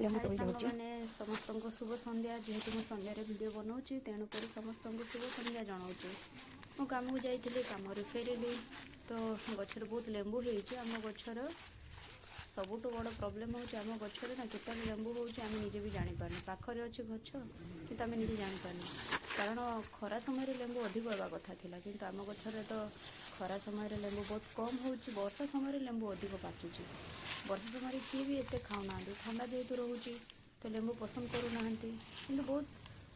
ଲେମ୍ବୁ हाय टोई सांग जाऊँ। मैंने समस्त को शुभ संध्या जेहेतु मुझे संध्यार वीडियो बनाऊँगी तेणुक समस्त को शुभ संध्या जनाऊँ मु कम को जाइली कम फेरली तो गचर बहुत लेंबू होम गचर सबुठ बड़ प्रोब्लेम होम गचर ना केत लेंबू होमें निजे भी जापारे पाखे अच्छे गच कि आम निजे जापारे कारण खरा समय लेंबू अधिक हवा कथा था कि आम गचर तो खरा समय लेंबू बहुत कम हो वर्षा समय लेंबू अधिक पाचुची वर्षा समय किए भी एत खाऊना ठंडा जेहेतु रोचे तो लेंबू पसंद करूना कि बहुत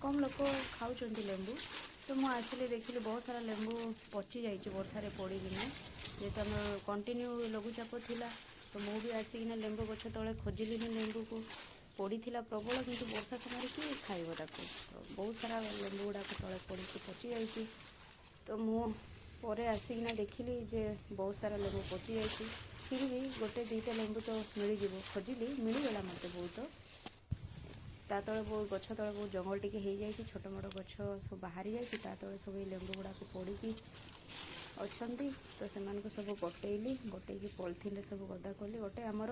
कम लोग खाऊँ लेंबू तो मुझे आसिले देखिली बहुत सारा लेंबू पची जाइए वर्षा पड़ना जेहेतु आम कंटिन्यू लघुचाप थिला तो मुझे भी आसिकिना लेंबू गछ तले खोजिली लेंबू को पड़ी प्रबल किंतु वर्षा समय किए खाइब ताको तो बहुत सारा लेंबू गुड़ाक तले पड़ी पची जाइए तो मुझे आसिकिना देखिली जे बहुत सारा लेंबू पची जाइए फिर भी गोटे दुईटा लेंबू तो मिल जाव खोजिली मिलगला मत बहुत ता तले बहुत गछ तले बहुत जंगल टिके हो जाए छोट मोट गछ सब बाहरी जाइए तले सब लेंबू गुड़ाक पड़ी अच्छा तो से सब गटेली गटेकी पॉलिथिन सब गदा कली गोटे आमर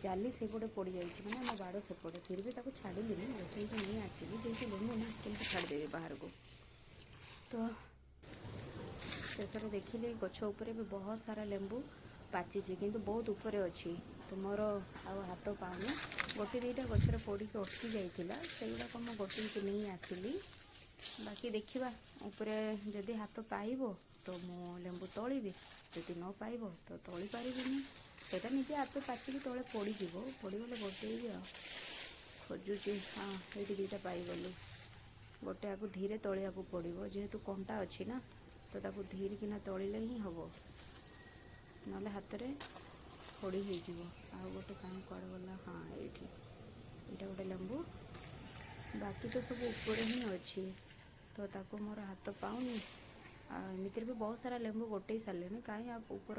जाली सेपटे पड़ जाइए मैंने आम बाड़ सेपटे फिर भी ताको छाड़िली गटेकी नहीं आसली जेहेतु लेंबू ना केमती छाड़देवी बाहर को तो शेष देखिली गछ उपर भी बहुत सारा लेंबू पाची किंतु बहुत ऊपर अच्छी तो मोर हाथ पाऊनी गोटे दुईटा गचर पड़ी अटकी जाइला सेगुड़ाक मुझे गोटे नहीं आसली बाकी देखा उपरे जदि हाथ पाइब तो मु लेंबू तोली जदि न पाइब तो तोली पारिनी सेटा निजे आपे पाचिकी तले पड़ज पड़गले गोटे खोजुची हाँ ये दुईटा पाईगली गोटे आपको धीरे तलिया पड़ो जेहेतु कंटा अच्छी ना तो ताको धीरे किना तलिले ही हम ना हाथ में फोड़ी हो गोटे कहीं कड़े गला हाँ ये यहाँ गोटे लेंबू बाकी तो सब ऊपर ही अच्छी तो ताको मोर हाथ पाऊनी एमती भी बहुत सारा लेंबू गोटे सारे कहीं आप ऊपर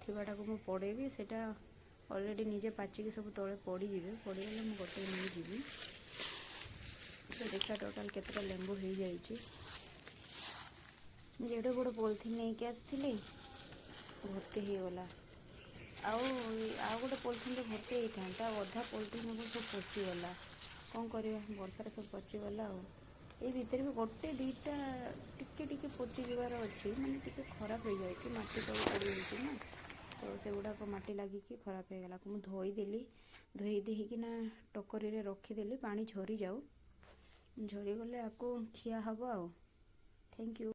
थीटा को मुझे पड़ेबी से अलरेडी निजे पाचिकी सब तले पड़जे पड़गले मुझे गोटे नहीं जीवी तो देखा टोटाल केतटा लेंबू हो जाइए जेड़े बड़ पॉलिथिन नहीं आसती भर्ती होगला आउ गोटे पॉलिथिन भर्ती होता अधा पॉलिथिन सब पचिगला कौन करवा वर्षा सब पचिगला ये भितर भी गोटे दुईटा टिके टिके पचि जबार अच्छी मैंने टिके खराब हो जाए मटी तले पड़ी ना तो से गुड़ाक मटी लगिकी खराब हो गला मुझे धोईदेली धोई देना टोकरी रखीदेली पानी झरी जाऊ झरीगले आपको खिया हम आउ थैंक यू।